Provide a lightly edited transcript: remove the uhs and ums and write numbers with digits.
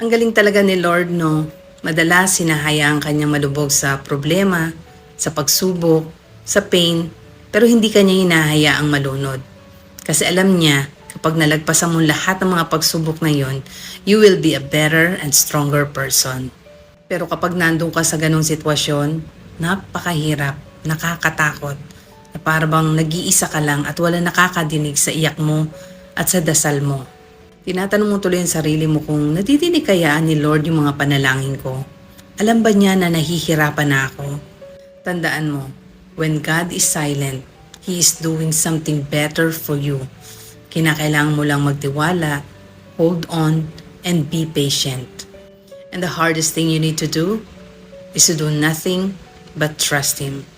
Ang galing talaga ni Lord, no? Madalas sinahayaan kanyang malubog sa problema, sa pagsubok, sa pain, pero hindi kanya hinahayaang malunod. Kasi alam niya, kapag nalagpasan mo lahat ng mga pagsubok na yon, you will be a better and stronger person. Pero kapag nandun ka sa ganong sitwasyon, napakahirap, nakakatakot, na parang nag-iisa ka lang at wala nakakadinig sa iyak mo at sa dasal mo. Tinatanong mo tuloy ang sarili mo kung nadidinig kaya ni Lord yung mga panalangin ko. Alam ba niya na nahihirapan na ako? Tandaan mo, when God is silent, He is doing something better for you. Kinakailangan mo lang magtiwala, hold on, and be patient. And the hardest thing you need to do is to do nothing but trust Him.